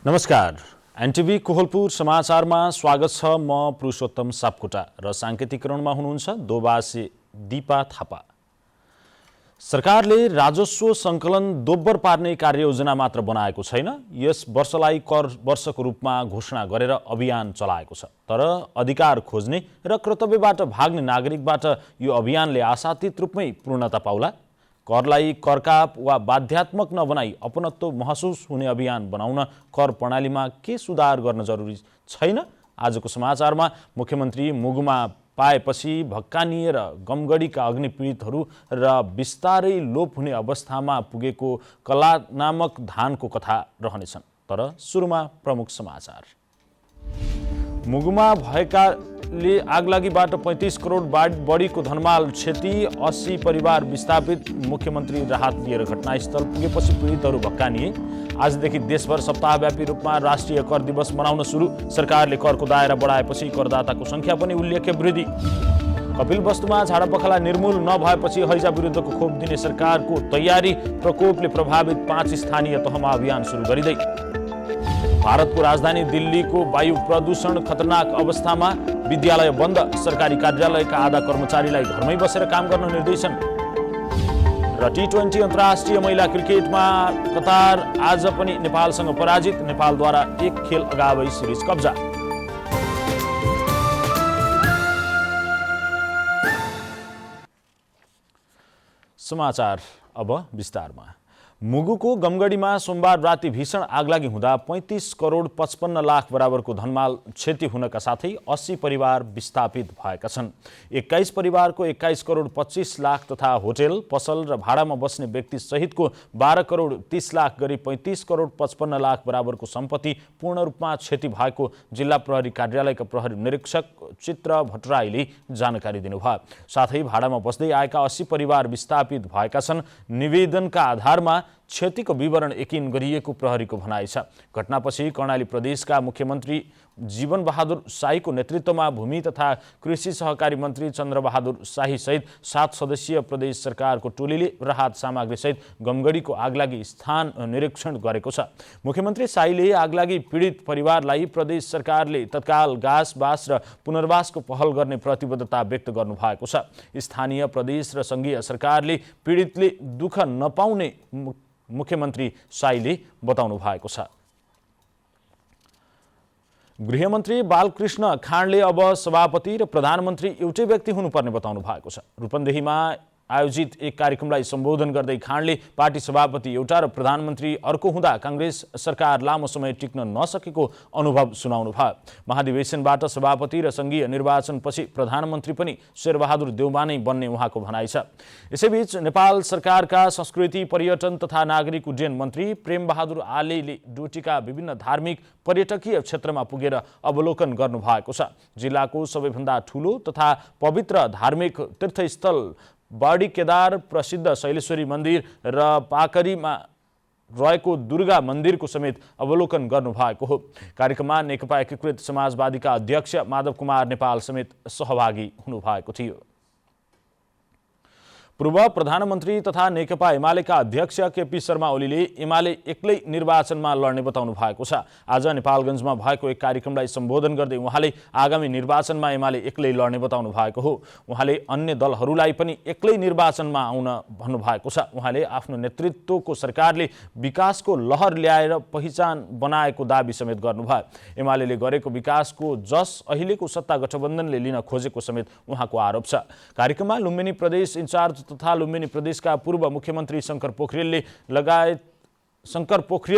नमस्कार। एनटिभी कोहलपुर समाचारमा स्वागत छ। म पुरुषोत्तम सापकोटा र साङ्केतिकरणमा हुनुहुन्छ दोबासे दिपा थापा। सरकारले राजस्व सङ्कलन दोब्बर पार्ने कार्ययोजना मात्र बनाएको छैन, यस वर्षलाई कर वर्षको रूपमा घोषणा गरेर अभियान चलाएको छ। तर अधिकार खोज्ने र कर्तव्यबाट भाग्ने नागरिकबाट यो अभियानले आशातीत रूपमै पूर्णता पाउला। करलाई करकाप वा बाध्यात्मक नबनाई अपनत्व महसुस हुने अभियान बनाउन कर प्रणालीमा के सुधार गर्न जरुरी छैन? आजको समाचारमा मुख्यमन्त्री मुगुमा पाएपछि भक्कानिएर गमगढीका अग्निपीडितहरू र बिस्तारै लोप हुने अवस्थामा पुगेको कला नामक धानको कथा रहनेछन्। तर सुरुमा प्रमुख समाचार। मुगुमा भएकाले आगलागीबाट 35 करोड बढीको धनमाल क्षति, 80 परिवार विस्थापित। मुख्यमन्त्री राहत लिएर घटनास्थल पुगेपछि पीडितहरू भक्कानिए। आजदेखि देशभर सप्ताहव्यापी रूपमा राष्ट्रिय कर दिवस मनाउन सुरु। सरकारले करको दायरा बढाएपछि करदाताको संख्या पनि उल्लेख्य वृद्धि। कपिलवस्तुमा झाडापखाला निर्मूल नभएपछि हैजा विरुद्धको खोप दिने सरकारको तयारी। प्रकोपले प्रभावित 5 स्थानीय तहमा अभियान सुरु गरिँदै। भारतको राजधानी दिल्लीको वायु प्रदूषण खतरनाक अवस्थामा, विद्यालय बन्द। सरकारी कार्यालयका आधा कर्मचारीलाई घरमै बसेर काम गर्न निर्देशन। र T20 अन्तर्राष्ट्रिय महिला क्रिकेटमा कतार आज पनि नेपालसँग पराजित। नेपालद्वारा 1 खेल अगावै सिरिज कब्जा। समाचार अब विस्तारमा। मुगुको गमगढीमा सोमबार राति भीषण आगलागी हुँदा 35 करोड 55 लाख बराबरको धनमाल क्षति हुनका साथै 80 परिवार विस्थापित भएका छन्। 21 परिवारको 21 करोड 25 लाख तथा होटेल, पसल र भाडामा बस्ने व्यक्ति सहितको 12 करोड 30 लाख गरी 35 करोड 55 लाख बराबरको सम्पत्ति पूर्ण रूपमा क्षति भएको जिल्ला प्रहरी कार्यालयका प्रहरी निरीक्षक चित्र भट्टराईले जानकारी दिनुभयो। साथै भाडामा बस्दै आएका 80 परिवार विस्थापित भएका छन्। निवेदनका आधारमा क्षतिको विवरण यकिन गरिएको प्रहरीको भनाइ छ। घटनापछि कर्णाली प्रदेशका मुख्यमन्त्री जीवन बहादुर शाहीको नेतृत्वमा भूमि तथा कृषि सहकारी मन्त्री चन्द्रबहादुर शाही सहित 7 सदस्यीय प्रदेश सरकारको टोलीले राहत सामग्री सहित गमगढीको आगलागी स्थान निरीक्षण गरेको छ। मुख्यमन्त्री शाहीले आगलागी पीडित परिवारलाई प्रदेश सरकारले तत्काल गाँस बास र पुनर्वासको पहल गर्ने प्रतिबद्धता व्यक्त गर्नुभएको छ। स्थानीय, प्रदेश र संघीय सरकारले पीडितले दुःख नपाउने मुख्यमन्त्री शाहीले बताउनु भएको छ। गृहमन्त्री बालकृष्ण खाँडले अब सभापति र प्रधानमन्त्री एउटै व्यक्ति हुनुपर्ने बताउनु भएको छ। रूपन्देहीमा आयोजित एक कार्यक्रमलाई सम्बोधन गर्दै खाँडले पार्टी सभापति एउटा र प्रधानमन्त्री अर्को हुँदा कांग्रेस सरकार लामो समय टिक्न नसकेको अनुभव सुनाउनु भयो। महाधिवेशनबाट सभापति र संघीय निर्वाचनपछि प्रधानमन्त्री पनि शेरबहादुर देउबा नै बन्ने उहाँको भनाइ छ। यसैबीच नेपाल सरकारका संस्कृति, पर्यटन तथा नागरिक उड्डयन मन्त्री प्रेमबहादुर आलेले डोटीका विभिन्न धार्मिक पर्यटकीय क्षेत्रमा पुगेर अवलोकन गर्नुभएको छ। जिल्लाको सबैभन्दा ठूलो तथा पवित्र धार्मिक तीर्थस्थल बाडी केदार, प्रसिद्ध शैलेश्वरी मन्दिर र पाकरीमा रहेको दुर्गा मन्दिरको समेत अवलोकन गर्नुभएको हो। कार्यक्रममा नेकपा एकीकृत समाजवादीका अध्यक्ष माधव कुमार नेपाल समेत सहभागी हुनुभएको थियो। पूर्व प्रधानमन्त्री तथा नेकपा एमालेका अध्यक्ष केपी शर्मा ओलीले एमाले एक्लै निर्वाचनमा लड्ने बताउनु भएको छ। आज नेपालगञ्जमा भएको एक कार्यक्रमलाई सम्बोधन गर्दै उहाँले आगामी निर्वाचनमा एमाले एक्लै लड्ने बताउनु भएको हो। उहाँले अन्य दलहरूलाई पनि एक्लै निर्वाचनमा आउन भन्नुभएको छ। उहाँले आफ्नो नेतृत्वको सरकारले विकासको लहर ल्याएर पहिचान बनाएको दाबी समेत गर्नुभयो। एमालेले गरेको विकासको जस अहिलेको सत्ता गठबन्धनले लिन खोजेको समेत उहाँको आरोप छ। कार्यक्रममा लुम्बिनी प्रदेश इन्चार्ज तथा लुम्बिनी प्रदेशका पूर्व मुख्यमन्त्री शंकर पोखरेल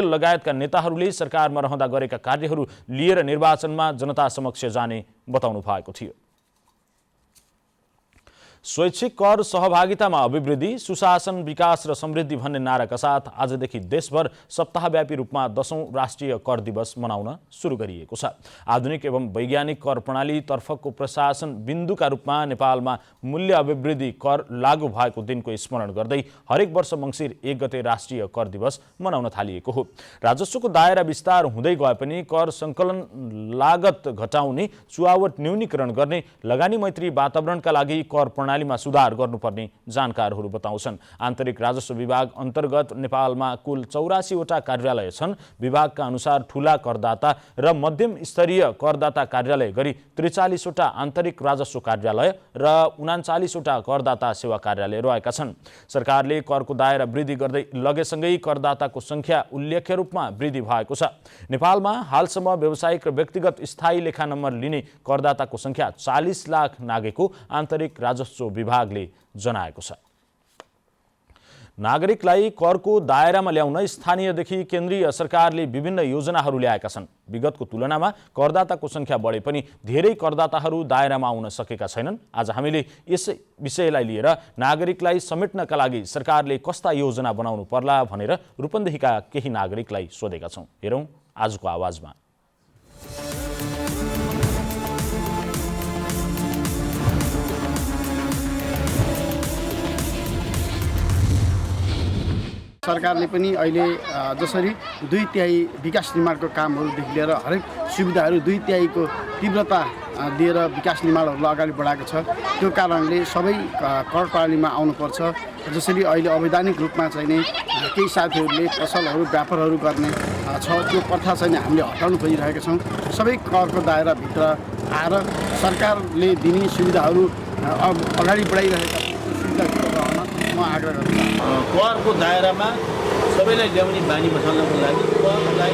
लगायतका नेताहरूले सरकारमा रहँदा गरेका कार्यहरू लिएर निर्वाचनमा जनता समक्ष जाने बताउनु भएको थियो। स्वैच्छिक कर सहभागितामा अभिवृद्धि, सुशासन, विकास र समृद्धि भन्ने नाराका साथ आजदेखि देशभर सप्ताहव्यापी रूपमा 10औं राष्ट्रिय कर दिवस मनाउन सुरु गरिएको छ। आधुनिक एवं वैज्ञानिक कर प्रणाली तर्फको प्रशासन बिन्दुका रूपमा नेपालमा मूल्य अभिवृद्धि कर लागू भएको दिनको स्मरण गर्दै हरेक वर्ष मङ्सिर 1 गते राष्ट्रिय कर दिवस मनाउन थालिएको हो। राजस्वको दायरा विस्तार हुँदै गए पनि कर सङ्कलन लागत घटाउने, चुहावट न्यूनीकरण गर्ने, लगानी मैत्री वातावरणका लागि कर प्रणालीमा सुधार गर्नुपर्ने जानकारहरू बताउँछन्। आन्तरिक राजस्व विभाग अन्तर्गत नेपालमा कुल 84 वटा कार्यालय छन्। विभागका अनुसार ठूला करदाता र मध्यम स्तरीय करदाता कार्यालय गरी 43 वटा आन्तरिक राजस्व कार्यालय र 39 वटा करदाता सेवा कार्यालय रहेका छन्। सरकारले करको दायरा वृद्धि गर्दै लगेसँगै करदाताको संख्या उल्लेख्य रूपमा वृद्धि भएको छ। नेपालमा हालसम्म व्यावसायिक र व्यक्तिगत स्थायी लेखा नम्बर लिने करदाताको संख्या 40 लाख नागेको आन्तरिक राजस्व विभागले जनाएको छ। नागरिकलाई करको दायरामा ल्याउन स्थानीयदेखि केन्द्रीय सरकारले विभिन्न योजनाहरू ल्याएका छन्। विगतको तुलनामा करदाताको संख्या बढे पनि धेरै करदाताहरू दायरामा आउन सकेका छैनन्। आज हामीले यसै विषयलाई लिएर नागरिकलाई समेट्नका लागि सरकारले कस्ता योजना बनाउनु पर्ला भनेर रूपन्देहीका केही नागरिकलाई सोधेका छौँ। हेरौँ आजको आवाजमा। सरकारले पनि अहिले जसरी 2/3 विकास निर्माणको कामहरूदेखि लिएर हरेक सुविधाहरू 2/3 तीव्रता दिएर विकास निर्माणहरूलाई अगाडि बढाएको छ। त्यो कारणले सबै कर प्रणालीमा आउनुपर्छ। जसरी अहिले अवैधानिक रूपमा चाहिँ केही साथीहरूले पसलहरू व्यापारहरू गर्ने छ, त्यो प्रथा चाहिँ हामीले हटाउनु खोजिरहेका छौँ। सबै करको दायराभित्र आएर सरकारले दिने सुविधाहरू अगाडि बढाइरहेका सुविधाहरू रहन म आग्रह गर्छु। करको दायरामा सबैलाई ल्याउने बानी बसाल्नको लागि करलाई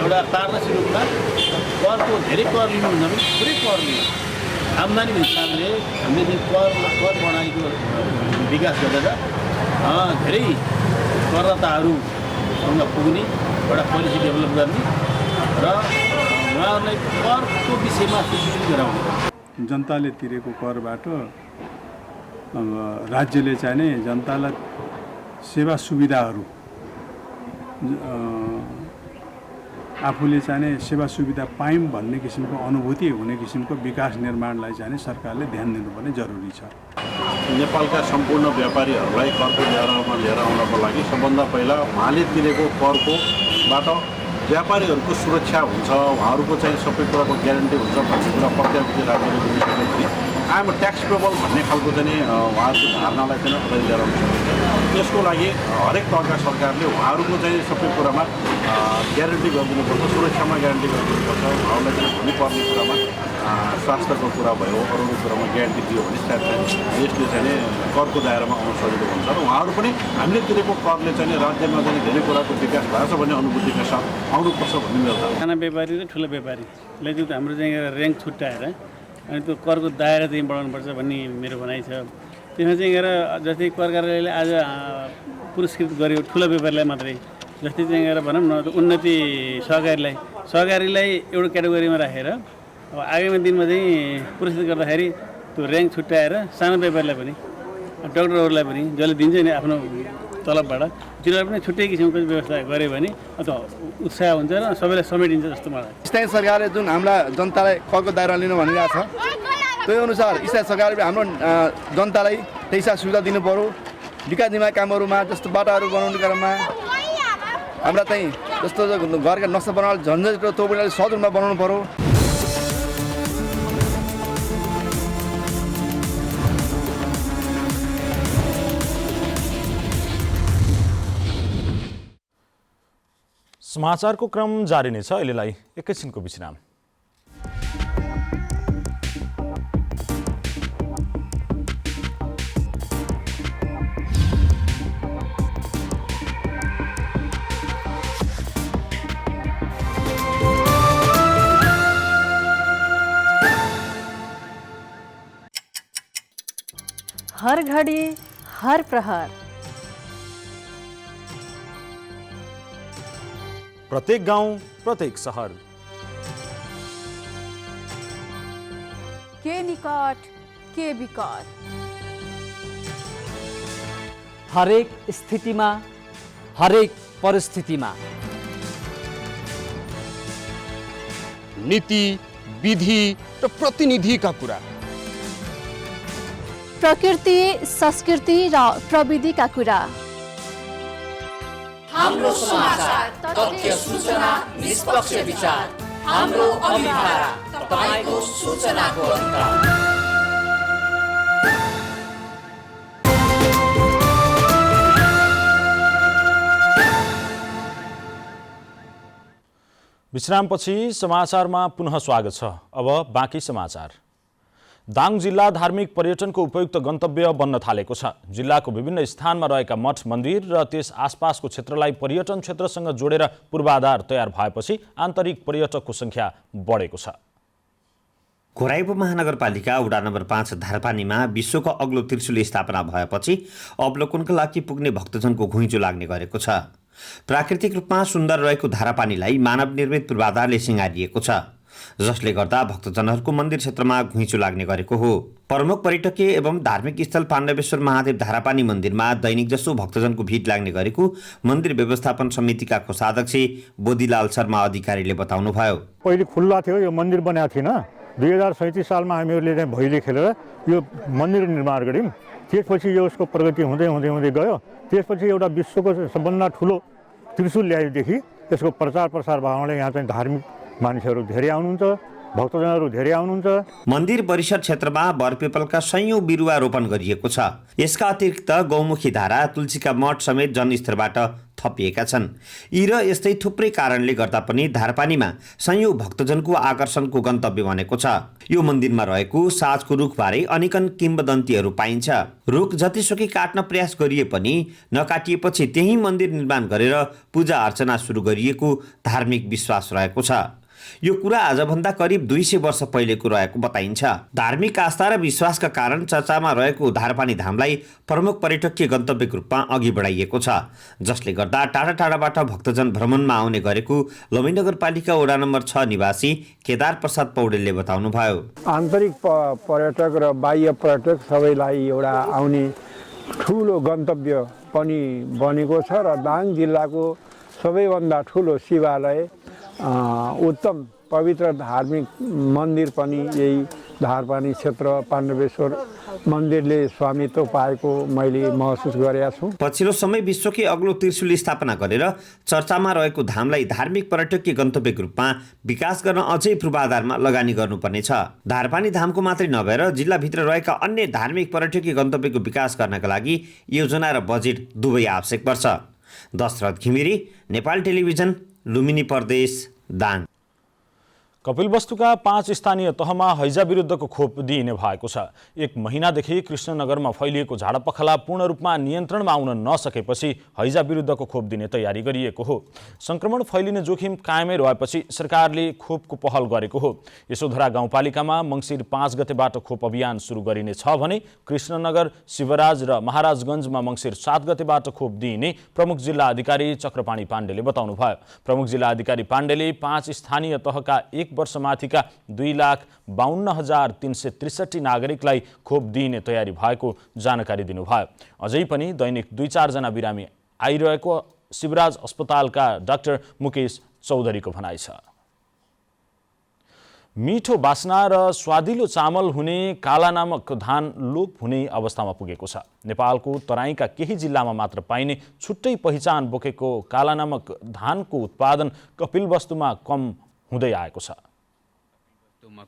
एउटा पारदर्शी रूपमा करको धेरै कर लिनुभन्दा पनि थोरै कर लिनु आम्दानीको हिसाबले हामीले कर प्रणालीको विकास गरेर धेरै करदाताहरूसँग पुग्ने एउटा पोलिसी डेभलप गर्ने र उहाँहरूलाई करको विषयमा सूचित गराउने। जनताले तिरेको करबाट राज्यले चाहिने जनतालाई सेवा सुविधाहरू आफूले चाहिने सेवा सुविधा पायौँ भन्ने किसिमको अनुभूति हुने किसिमको विकास निर्माणलाई चाहिँ सरकारले ध्यान दिनुपर्ने जरुरी छ। नेपालका सम्पूर्ण व्यापारीहरूलाई करको दायरामा लिएर आउनको लागि सबभन्दा पहिला उहाँले तिरेको करकोबाट व्यापारीहरूको सुरक्षा हुन्छ, उहाँहरूको चाहिँ सबै कुराको ग्यारेन्टी हुन्छ भन्ने कुरा प्रत्याभूति राज्यले दिइसकेपछि आम ट्याक्स पेबल भन्ने खालको चाहिँ उहाँहरूको धारणालाई चाहिँ अगाडि लिएर आउनु सकिन्छ। त्यसको लागि हरेक तहका सरकारले उहाँहरूको चाहिँ सबै कुरामा ग्यारेन्टी गरिदिनुपर्छ, सुरक्षामा ग्यारेन्टी गरिदिनुपर्छ। उहाँहरूलाई चाहिँ हुनुपर्ने कुरामा स्वास्थ्यको कुरा भयो, अरूको कुरामा ग्यारेन्टी दियो भने सायद यसले चाहिँ करको दायरामा आउन सजिलो हुन्छ र उहाँहरू पनि हामीले तिरेको करले चाहिँ राज्यमा चाहिँ धेरै कुराको विकास भएको छ भन्ने अनुभूतिका साथ आउनुपर्छ भन्ने मेरो धारणा। साना व्यापारी र ठुलो व्यापारीले चाहिँ हाम्रो चाहिँ ऱ्याङ्क छुट्याएर अनि त्यो करको दायरा चाहिँ बढाउनुपर्छ भन्ने मेरो भनाइ छ। त्यसमा चाहिँ गएर जस्तै कर कार्यालयले आज पुरस्कृत गर्यो ठुलो व्यापारीलाई मात्रै, जस्तै चाहिँ गएर भनौँ न उन्नति सहकारीलाई एउटा क्याटेगोरीमा राखेर अब आगामी दिनमा चाहिँ पुरस्कृत गर्दाखेरि त्यो ऱ्याङ्क छुट्याएर सानो व्यापारीलाई पनि डक्टरहरूलाई पनि जसले दिन्छ नि आफ्नो तलबबाट तिनीहरूलाई पनि छुट्टै किसिमको व्यवस्था गऱ्यो भने अथवा उत्साह हुन्छ र सबैलाई समेटिन्छ जस्तो मलाई। स्थानीय सरकारले जुन हाम्रा जनतालाई करको दायरा लिनु भनिरहेको छ त्यही अनुसार स्थानीय सरकारले हाम्रो जनतालाई त्यही सुविधा दिनु पर्यो। विकास निर्माण कामहरूमा जस्तो बाटाहरू बनाउने क्रममा हाम्रा चाहिँ जस्तो घरका नक्सा बनाउन झन्झट र तोड्ने सहज रूपमा बनाउनु पर्यो। समाचारको क्रम जारी नै छ। अहिलेलाई एकैछिनको विश्राम। हर घड़ी हर प्रहर, प्रत्येक गाउँ प्रत्येक सहर, के निकट के विकट, हरेक स्थितिमा हरेक परिस्थितिमा नीति विधि र प्रतिनिधिका कुरा, प्रकृति संस्कृति र प्रविधिका कुरा, हाम्रो समाचार, तथ्य सूचना, निष्पक्ष विचार, हाम्रो अभिभारा, तपाईको सूचनाको अधिकार। विश्रामपछि समाचारमा पुनः स्वागत छ। अब बाँकी समाचार। दाङ जिल्ला धार्मिक पर्यटनको उपयुक्त गन्तव्य बन्न थालेको छ। जिल्लाको विभिन्न स्थानमा रहेका मठ मन्दिर र त्यस आसपासको क्षेत्रलाई पर्यटन क्षेत्रसँग जोडेर पूर्वाधार तयार भएपछि आन्तरिक पर्यटकको संख्या बढेको छ। घोराइपो महानगरपालिका वडा नम्बर 5 धारपानीमा विश्वको अग्लो त्रिशूल स्थापना भएपछि अवलोकनका लागि पुग्ने भक्तजनको घुइँचो लाग्ने गरेको छ। प्राकृतिक रूपमा सुन्दर रहेको धारापानीलाई मानव निर्मित पूर्वाधारले सिँगारिएको छ, जसले गर्दा भक्तजनहरूको मन्दिर क्षेत्रमा घुइँचो लाग्ने गरेको हो। प्रमुख पर्यटकीय एवं धार्मिक स्थल पाण्डवेश्वर महादेव धारापानी मन्दिरमा दैनिक जसो भक्तजनको भिड लाग्ने गरेको मन्दिर व्यवस्थापन समितिका कोषाध्यक्ष बोधीलाल शर्मा अधिकारीले बताउनुभयो। पहिले खुल्ला थियो, यो मन्दिर बनाएको थिएन। 2037 सालमा हामीहरूले चाहिँ भैली खेलेर यो मन्दिर निर्माण गऱ्यौँ। त्यसपछि यो उसको प्रगति हुँदै हुँदै हुँदै गयो। त्यसपछि एउटा विश्वको सबभन्दा ठुलो त्रिशूल ल्याएदेखि यसको प्रचार प्रसार भावनाले यहाँ चाहिँ धार्मिक मानिसहरू धेरै आउनुहुन्छ, भक्तजनहरू धेरै आउनुहुन्छ। मन्दिर परिसर क्षेत्रमा बरपिपलका सयौं बिरुवा रोपण गरिएको छ। यसका अतिरिक्त गौमुखी धारा, तुलसीका मठ समेत जनस्तरबाट थपिएका छन्। यी र यस्तै थुप्रै कारणले गर्दा पनि धारपानीमा सयौं भक्तजनको आकर्षणको गन्तव्य बनेको छ। यो मन्दिरमा रहेको साजको रुखबारे अनेकन किम्वदन्तीहरू पाइन्छ। रुख जतिसुकै काट्न प्रयास गरिए पनि नकाटिएपछि त्यही मन्दिर निर्माण गरेर पूजा अर्चना सुरु गरिएको धार्मिक विश्वास रहेको छ। यो कुरा आजभन्दा करिब 200 वर्ष पहिलेको रहेको बताइन्छ। धार्मिक आस्था र विश्वासका कारण चर्चामा रहेको धारपानी धामलाई प्रमुख पर्यटकीय गन्तव्यको रूपमा अघि बढाइएको छ, जसले गर्दा टाढा टाढाबाट भक्तजन भ्रमणमा आउने गरेको लमही नगरपालिका वडा नम्बर 6 निवासी केदार प्रसाद पौडेलले बताउनुभयो। आन्तरिक पर्यटक र बाह्य पर्यटक सबैलाई एउटा आउने ठुलो गन्तव्य पनि बनेको छ र दाङ जिल्लाको सबैभन्दा ठुलो शिवालय उत्तम पवित्र धार्मिक मन्दिर पनि यही धारपानी क्षेत्र पाण्डवेश्वर मन्दिरले स्वामित्व पाएको मैले महसुस गरेको छु। पछिल्लो समय विश्वकै अग्लो त्रिशूल स्थापना गरेर चर्चामा रहेको धामलाई धार्मिक पर्यटकीय गन्तव्यको रूपमा विकास गर्न अझै पूर्वाधारमा लगानी गर्नुपर्नेछ। धारपानी धामको मात्रै नभएर जिल्लाभित्र रहेका अन्य धार्मिक पर्यटकीय गन्तव्यको विकास गर्नका लागि योजना र बजेट दुवै आवश्यक पर्छ। दशरथ घिमिरे, नेपाल टेलिभिजन, लुम्बिनी प्रदेश, दाङ। कपिलवस्तुका 5 स्थानीय तहमा हैजा विरुद्धको खोप दिइने भएको छ। 1 महिनादेखि कृष्णनगरमा फैलिएको झाडापखाला पूर्ण रूपमा नियन्त्रणमा आउन नसकेपछि हैजा विरुद्धको खोप दिने तयारी गरिएको हो। संक्रमण फैलिने जोखिम कायमै रहेपछि सरकारले खोपको पहल गरेको हो। यशोधरा गाउँपालिकामा मङ्सिर 5 गतेबाट खोप अभियान सुरु गरिनेछ भने कृष्णनगर, शिवराज र महाराजगञ्जमा मङ्सिर 7 गतेबाट खोप दिइने प्रमुख जिल्ला अधिकारी चक्रपाणी पाण्डेले बताउनुभयो। प्रमुख जिल्ला अधिकारी पाण्डेले 5 स्थानीय तहका 1 वर्षमाथिका 2,52,363 नागरिकलाई खोप दिइने तयारी भएको जानकारी दिनुभयो। अझै पनि दैनिक 2-4 जना बिरामी आइरहेको शिवराज अस्पतालका डाक्टर मुकेश चौधरीको भनाइ छ। मिठो बास्ना र स्वादिलो चामल हुने काला नामक धान लोप हुने अवस्थामा पुगेको छ। नेपालको तराईका केही जिल्लामा मात्र पाइने छुट्टै पहिचान बोकेको काला नामक धानको उत्पादन कपिलवस्तुमा कम हुँदै आएको छ।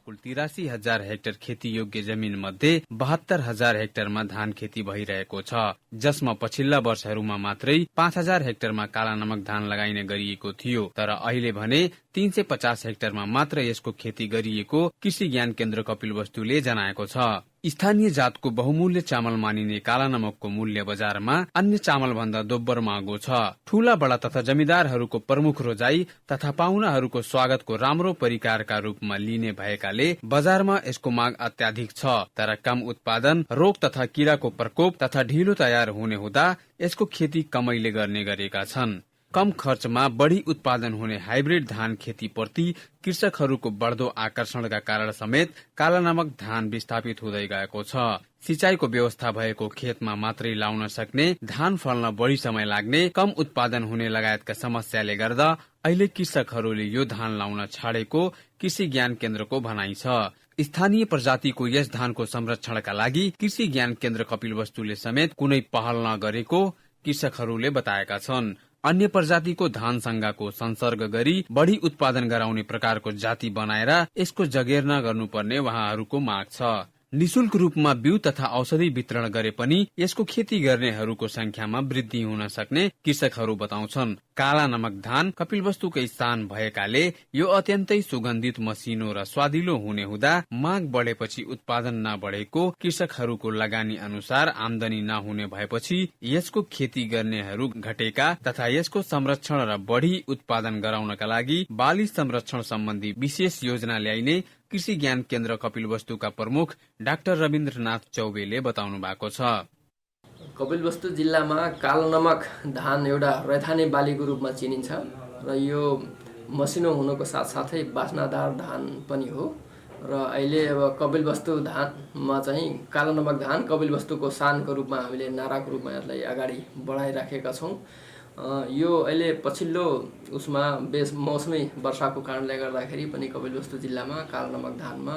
कुल 83,000 हेक्टर खेती योग्य जमिन मध्ये 72,000 हेक्टरमा धान खेती भइरहेको छ, जसमा पछिल्ला वर्षहरूमा मात्रै 5,000 हेक्टरमा काला नमक धान लगाइने गरिएको थियो। तर अहिले भने 350 हेक्टरमा मात्र यसको खेती गरिएको कृषि ज्ञान केन्द्र कपिलवस्तुले जनाएको छ। स्थानीय जातको बहुमूल्य चामल मानिने काला नमकको मूल्य बजारमा अन्य चामल भन्दा दोब्बर महँगो छ। ठूला बडा तथा जमिदारहरूको प्रमुख रोजाई तथा पाहुनाहरूको स्वागतको राम्रो परिकारका रूपमा लिने भएकाले बजारमा यसको माग अत्याधिक छ। तर कम उत्पादन, रोग तथा किराको प्रकोप तथा ढिलो तयार हुने हुँदा यसको खेती कमैले गर्ने गरेका छन्। कम खर्चमा बढ़ी उत्पादन हुने हाइब्रिड धान खेती प्रति कृषकहरूको बढ्दो आकर्षणका कारण समेत काला नमक धान विस्थापित हुँदै गएको छ। सिंचाईको व्यवस्था भएको खेतमा मात्रै लाउन सक्ने, धान फल्न बढ़ी समय लाग्ने, कम उत्पादन हुने लगायतका समस्याले गर्दा अहिले कृषकहरूले यो धान लाउन छाडेको कृषि ज्ञान केन्द्रको भनाइ छ। स्थानीय प्रजातिको यस धानको संरक्षणका लागि कृषि ज्ञान केन्द्र कपिलवस्तुले समेत कुनै पहल नगरेको कृषकहरूले बताएका छन्। अन्य प्रजातिको धान संगाको संसर्ग गरी बढ़ी उत्पादन गराउने प्रकारको जाति बनाएर यसको जगेर्ना गर्नुपर्ने उहाँहरूको माग छ। निशुल्क रूपमा बिउ तथा औषधि वितरण गरे पनि यसको खेती गर्नेहरूको संख्यामा वृद्धि हुन सक्ने कृषकहरू बताउँछन्। काला नमक धान कपिलवस्तुको स्थान भएकाले यो अत्यन्तै सुगन्धित, मसिनो र स्वादिलो हुने हुँदा माग बढेपछि उत्पादन नबढेको, कृषकहरूको लगानी अनुसार आमदनी नहुने भएपछि यसको खेती गर्नेहरू घटेका तथा यसको संरक्षण र बढ़ी उत्पादन गराउनका लागि बाली संरक्षण सम्बन्धी विशेष योजना ल्याइने कृषि ज्ञान केन्द्र कपिलवस्तुका प्रमुख डाक्टर रविन्द्रनाथ चौबेले बताउनु भएको छ। कपिलवस्तु जिल्लामा कालो नमक धान एउटा रैथाने बालीको रूपमा चिनिन्छ र यो मसिनो हुनुको साथसाथै बास्नादार धान पनि हो र अहिले अब कपिलवस्तु धानमा चाहिँ कालो नमक धान कपिलवस्तुको शानको रूपमा हामीले नाराको रूपमा यसलाई अगाडि बढाइराखेका छौँ। यो अहिले पछिल्लो उसमा मौसमी वर्षाको कारणले गर्दाखेरि पनि कपिलवस्तु जिल्लामा कालो नमक धानमा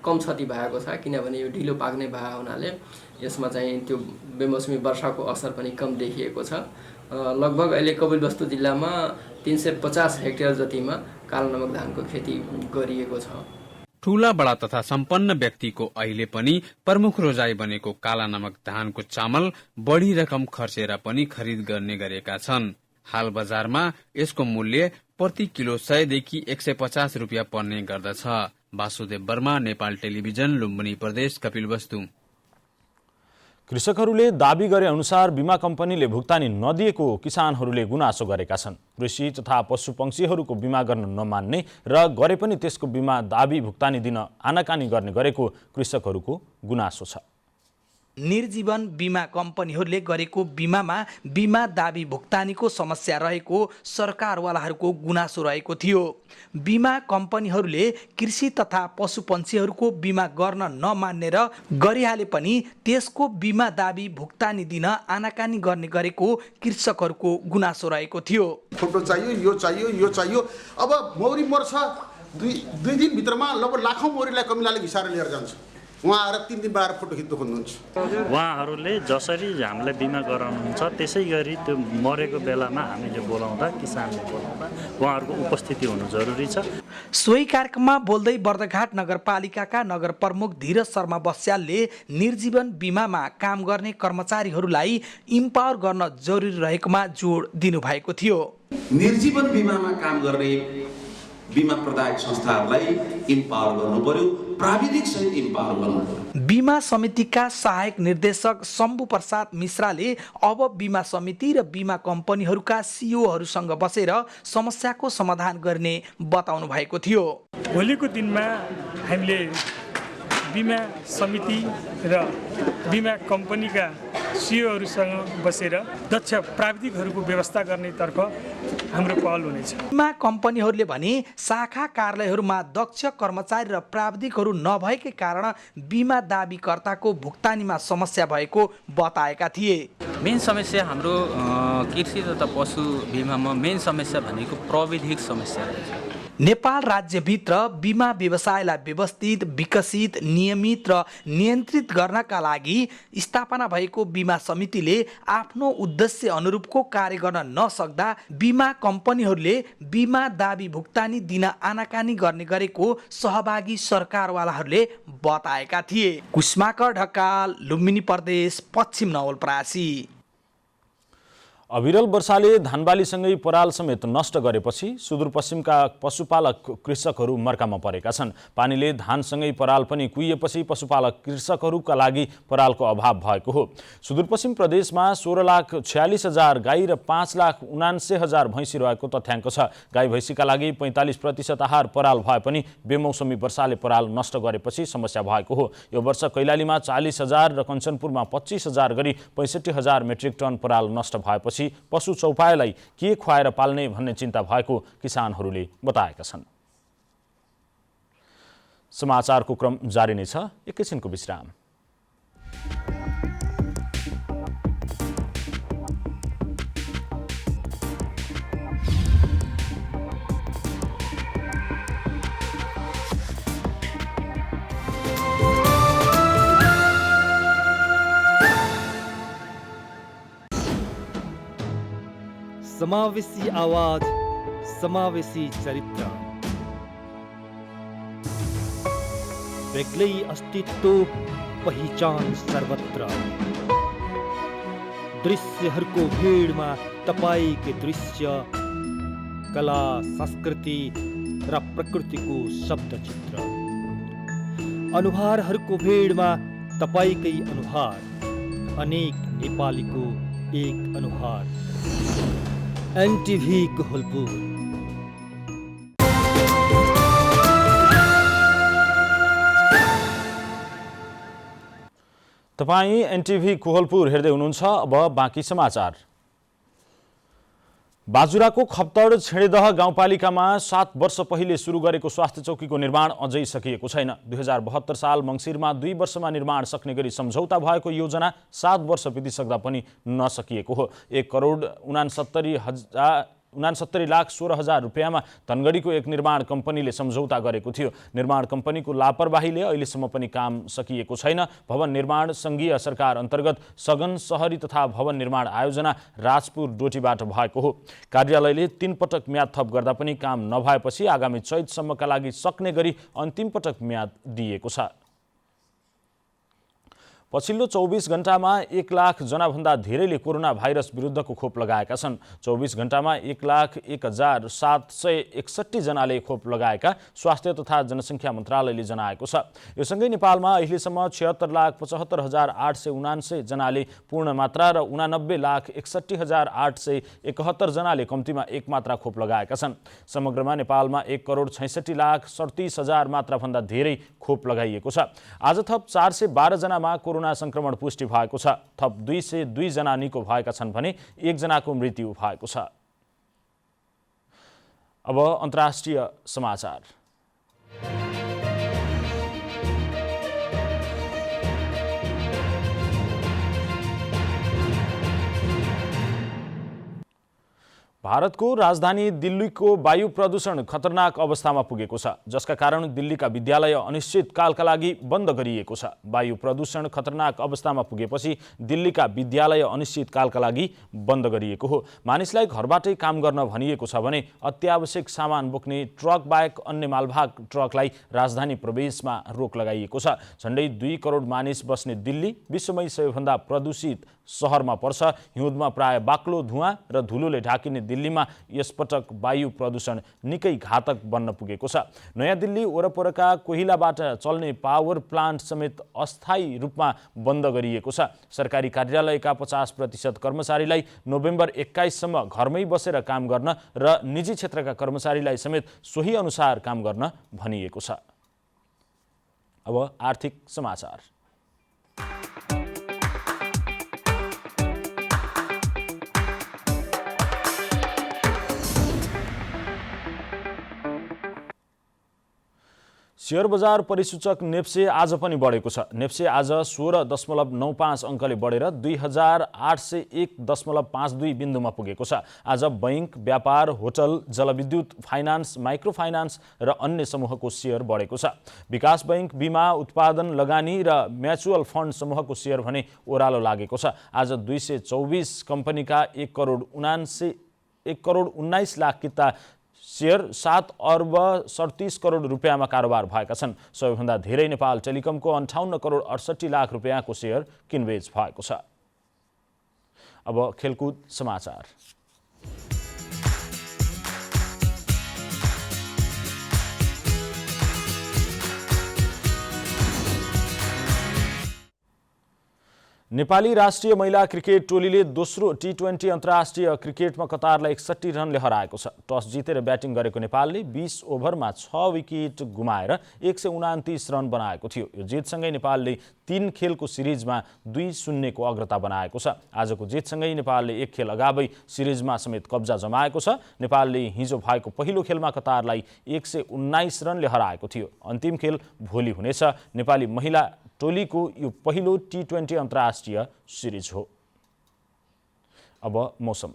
कम क्षति भएको छ, किनभने यो ढिलो पाक्ने भएको हुनाले यसमा चाहिँ त्यो बेमौसमी वर्षाको असर पनि कम देखिएको छ। लगभग अहिले कपिलवस्तु जिल्लामा 350 हेक्टेयर जतिमा कालो नमक धानको खेती गरिएको छ। ठूला बडा तथा सम्पन्न व्यक्तिको अहिले पनि प्रमुख रोजाइ बनेको काला नमक धानको चामल बढ़ी रकम खर्चेर पनि खरिद गर्ने गरेका छन्। हाल बजारमा यसको मूल्य प्रति किलो 100 देखि 150 रुपियाँ पर्ने गर्दछ। वासुदेव वर्मा, नेपाल टेलिभिजन, लुम्बिनी प्रदेश, कपिलवस्तु। कृषकहरूले दाबी गरे अनुसार बीमा कम्पनीले भुक्तानी नदिएको किसानहरूले गुनासो गरेका छन्। कृषि तथा पशुपक्षीहरूको बीमा गर्न नमान्ने र गरे पनि त्यसको बीमा दाबी भुक्तानी दिन आनाकानी गर्ने गरेको कृषकहरूको गुनासो छ। निर्जीवन बीमा कम्पनीहरूले गरेको बीमामा बीमा दाबी भुक्तानीको समस्या रहेको सरकारवालाहरूको गुनासो रहेको थियो। बीमा कम्पनीहरूले कृषि तथा पशुपक्षीहरूको बीमा गर्न नमान्ने र गरिहाले पनि त्यसको बीमा दाबी भुक्तानी दिन आनाकानी गर्ने गरेको कृषकहरूको गुनासो रहेको थियो। फोटो चाहियो, यो चाहियो, यो चाहियो। अब मौरी मर्छ, दुई दिनभित्रमा लगभग लाखौँ मौरीलाई कमिलाले घिसाएर लिएर जान्छ। उहाँ आएर 3 दिन बाद फोटो खिच्नु खोज्नुहुन्छ। उहाँहरूले जसरी हामीलाई बिमा गराउनुहुन्छ त्यसै गरी त्यो मरेको बेलामा हामीले बोलाउँदा, किसानले बोलाउँदा उहाँहरूको उपस्थिति हुनु जरुरी छ। सोही कार्यक्रममा बोल्दै बर्दघाट नगरपालिकाका नगर प्रमुख धीरज शर्मा बस्यालले निर्जीवन बीमामा काम गर्ने कर्मचारीहरूलाई इम्पावर गर्न जरुरी रहेकोमा जोड दिनुभएको थियो। निर्जीवन बीमामा काम गर्ने बीमा प्रदायक संस्थाहरूलाई इम्पावर गर्नु पर्यो, प्राविधिक सहित इम्पावर गर्नु पर्यो। बीमा समितिका सहायक निर्देशक शम्भु प्रसाद मिश्राले अब बीमा समिति र बीमा कम्पनीहरूका सिइओहरूसँग बसेर समस्याको समाधान गर्ने बताउनु भएको थियो। भोलिको दिनमा हामीले बीमा समिति र बीमा कम्पनीका सिइओहरूसँग बसेर दक्ष प्राविधिकहरूको व्यवस्था गर्नेतर्फ हाम्रो पहल हुनेछ। बीमा कम्पनीहरूले भने शाखा कार्यालयहरूमा दक्ष कर्मचारी र प्राविधिकहरू नभएकै कारण बीमा दाबीकर्ताको भुक्तानीमा समस्या भएको बताएका थिए। मेन समस्या हाम्रो कृषि तथा पशु बीमामा मेन समस्या भनेको प्राविधिक समस्या रहेछ। नेपाल राज्यभित्र बीमा व्यवसायलाई व्यवस्थित, विकसित, नियमित र नियन्त्रित गर्नका लागि स्थापना भएको बीमा समितिले आफ्नो उद्देश्य अनुरूपको कार्य गर्न नसक्दा बीमा कम्पनीहरूले बीमा दाबी भुक्तानी दिन आनाकानी गर्ने गरेको सहभागी सरकारवालाहरूले बताएका थिए। कुष्माकर ढकाल, लुम्बिनी प्रदेश, पश्चिम नवलपरासी। अविरल वर्षाले धानबालीसँगै पराल समेत नष्ट गरेपछि सुदूरपश्चिमका पशुपालक कृषकहरू मर्कामा परेका छन्। पानीले धानसँगै पराल पनि कुहिएपछि पशुपालक कृषकहरूका लागि परालको अभाव भएको हो। सुदूरपश्चिम प्रदेशमा 16,46,000 गाई र 5,79,000 भैँसी रहेको तथ्याङ्क छ। गाई भैँसीका लागि 45% आहार पराल भए पनि बेमौसमी वर्षाले पराल नष्ट गरेपछि समस्या भएको हो। यो वर्ष कैलालीमा 40,000 र कञ्चनपुरमा 25,000 गरी 65,000 मेट्रिक टन पराल नष्ट भएपछि पशु चौपायालाई के खुवाएर पाल्ने भन्ने चिन्ता भएको किसानहरूले बताएका छन्। समाचारको क्रम जारी नै छ, एकैछिनको विश्राम। समावेशी आवाज, समावेशी चरित्र, बेग्लै अस्तित्व, पहिचान सर्वत्र। दृश्यहरूको भिडमा तपाईकै दृश्य, कला, संस्कृति र प्रकृतिको शब्दचित्र। अनुहारहरूको भिडमा तपाईकै अनुहार, अनेक नेपालीको एक अनुहार। एनटिभी कोहलपुर। तपाईँ एनटिभी कोहलपुर हेर्दै हुनुहुन्छ। अब बाँकी समाचार। बाजुराको खप्तड छेडेदह गाउँपालिकामा 7 वर्ष पहिले सुरु गरेको स्वास्थ्य चौकीको निर्माण अझै सकिएको छैन। 2072 साल मङ्सिरमा 2 वर्षमा निर्माण सक्ने गरी सम्झौता भएको योजना 7 वर्ष बितिसक्दा पनि नसकिएको हो। 1,69,16,000 रुपियाँमा धनगढीको एक निर्माण कम्पनीले सम्झौता गरेको थियो। निर्माण कम्पनीको लापरवाहीले अहिलेसम्म पनि काम सकिएको छैन। भवन निर्माण सङ्घीय सरकार अन्तर्गत सघन शहरी तथा भवन निर्माण आयोजना राजपुर डोटीबाट भएको हो। कार्यालयले 3 पटक म्याद थप गर्दा पनि काम नभएपछि आगामी चैतसम्मका लागि सक्ने गरी अन्तिम पटक म्याद दिएको छ। पछिल्लो 24 घण्टामा 1 लाख जनाभन्दा धेरैले कोरोना भाइरस विरुद्धको खोप लगाएका छन्। 24 घण्टामा 1,01,761 जनाले खोप लगाएका स्वास्थ्य तथा जनसङ्ख्या मन्त्रालयले जनाएको छ। यो सँगै नेपालमा अहिलेसम्म 76,75,879 जनाले पूर्ण मात्रा र 89,61,871 जनाले कम्तीमा 1 मात्रा खोप लगाएका छन्। समग्रमा नेपालमा 1,66,37,000 मात्राभन्दा धेरै खोप लगाइएको छ। आज थप 412 जनामा कोरोना संक्रमण पुष्टि भएको छ। थप 202 जना निको भएका छन् भने 1 जनाको मृत्यु भएको छ। अब अन्तर्राष्ट्रिय समाचार। भारतको राजधानी दिल्लीको वायु प्रदूषण खतरनाक अवस्थामा पुगेको छ, जसका कारण दिल्लीका विद्यालय अनिश्चितकालका लागि बन्द गरिएको छ। वायु प्रदूषण खतरनाक अवस्थामा पुगेपछि दिल्लीका विद्यालय अनिश्चितकालका लागि बन्द गरिएको हो। मानिसलाई घरबाटै काम गर्न भनिएको छ भने अत्यावश्यक सामान बोक्ने ट्रक बाहेक अन्य मालवाहक ट्रकलाई राजधानी प्रवेशमा रोक लगाइएको छ। झन्डै 2 करोड मानिस बस्ने दिल्ली विश्वमै सबैभन्दा प्रदूषित सहरमा पर्छ। हिउँदमा प्राय बाक्लो धुवाँ र धुलोले ढाकिने दिल्लीमा यसपटक वायु प्रदूषण निकै घातक बन्न पुगेको छ। नयाँ दिल्ली वरपरका कोइलाबाट चल्ने पावर प्लान्ट समेत अस्थायी रूपमा बन्द गरिएको छ। सरकारी कार्यालयका 50% कर्मचारीलाई नोभेम्बर 21 सम्म घरमै बसेर काम गर्न र निजी क्षेत्रका कर्मचारीलाई समेत सोही अनुसार काम गर्न भनिएको छ। अब आर्थिक समाचार। शेयर बजार परिसूचक नेप्से आज पनि बढेको छ। नेप्से आज 16.95 अङ्कले बढेर 2801.52 बिन्दुमा पुगेको छ। आज बैंक, व्यापार, होटल, जलविद्युत, फाइनान्स, माइक्रो फाइनान्स र अन्य समूहको शेयर बढेको छ। विकास बैंक, बिमा, उत्पादन, लगानी र म्युचुअल फन्ड समूहको शेयर भने ओह्रालो लागेको छ। आज 224 कम्पनीका 1 करोड 19 लाख किता शेयर 7 अर्ब 37 करोड रुपियाँमा कारोबार भएका छन्। सबैभन्दा धेरै नेपाल टेलिकमको 58 करोड 68 लाख रुपियाँको शेयर किनबेच भएको छ। अब खेलकुद समाचार। नेपाली राष्ट्रिय महिला क्रिकेट टोलीले दोस्रो T20 अन्तर्राष्ट्रिय क्रिकेटमा कतारलाई 61 रनले हराएको छ। टस जितेर ब्याटिङ गरेको नेपालले 20 ओभरमा 6 विकेट गुमाएर 129 रन बनाएको थियो। यो जितसँगै नेपालले 3 खेलको सिरिजमा 2-0 को अग्रता बनाएको छ। आजको जितसँगै नेपालले 1 खेल अगावै सिरिजमा समेत कब्जा जमाएको छ। नेपालले हिजो भएको पहिलो खेलमा कतारलाई 119 रनले हराएको थियो। अन्तिम खेल भोलि हुनेछ। नेपाली महिला टोलीको यो पहिलो T20 अन्तर्राष्ट्रिय सिरिज हो। अब मौसम।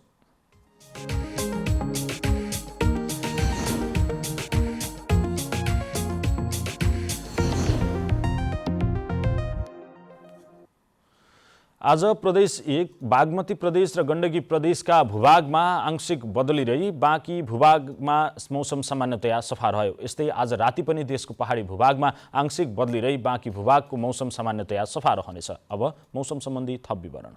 आज प्रदेश 1, बागमती प्रदेश र गण्डकी प्रदेशका भूभागमा आंशिक बदली रही बाँकी भूभागमा मौसम सामान्यतया सफा रह्यो। यस्तै आज राति पनि देशको पहाडी भूभागमा आंशिक बदली रही बाँकी भूभागको मौसम सामान्यतया सफा रहनेछ। अब मौसम सम्बन्धी थप विवरण।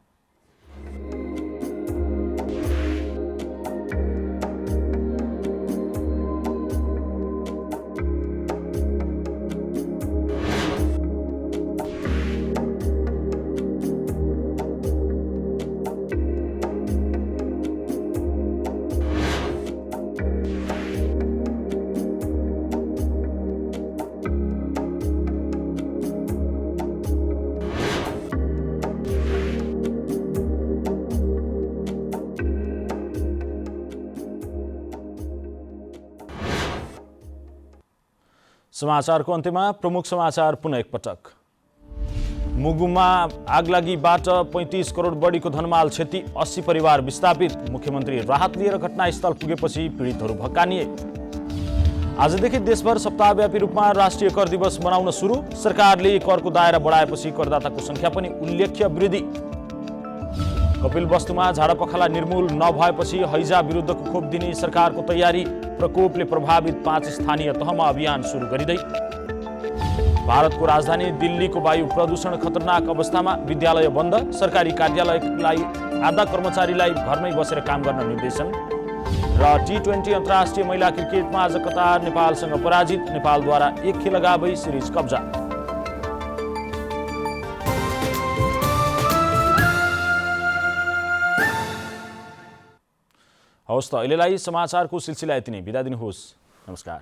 समाचारको अन्त्यमा प्रमुख समाचार पुनः एकपटक। मुगुमा आगलागीबाट 35 करोड बढीको धनमाल क्षति, 80 परिवार विस्थापित। मुख्यमन्त्री राहत लिएर घटनास्थल पुगेपछि पीडितहरू भक्कानिए। आजदेखि देशभर सप्ताहव्यापी रूपमा राष्ट्रिय कर दिवस मनाउन सुरु। सरकारले करको दायरा बढाएपछि करदाताको संख्या पनि उल्लेख्य वृद्धि। कपिलवस्तुमा झाडापखाला निर्मूल नभएपछि हैजा विरुद्धको खोप दिने सरकारको तयारी। प्रकोपले प्रभावित 5 स्थानीय तहमा अभियान सुरु गरिँदै। भारतको राजधानी दिल्लीको वायु प्रदूषण खतरनाक अवस्थामा, विद्यालय बन्द। सरकारी कार्यालयलाई आधा कर्मचारीलाई घरमै बसेर काम गर्न निर्देशन। र T20 अन्तर्राष्ट्रिय महिला क्रिकेटमा आज कतार नेपालसँग पराजित। नेपालद्वारा 1 खेल अगावै सिरिज कब्जा। हवस् त अहिलेलाई समाचारको सिलसिला यति नै। बिदा दिनुहोस्। नमस्कार।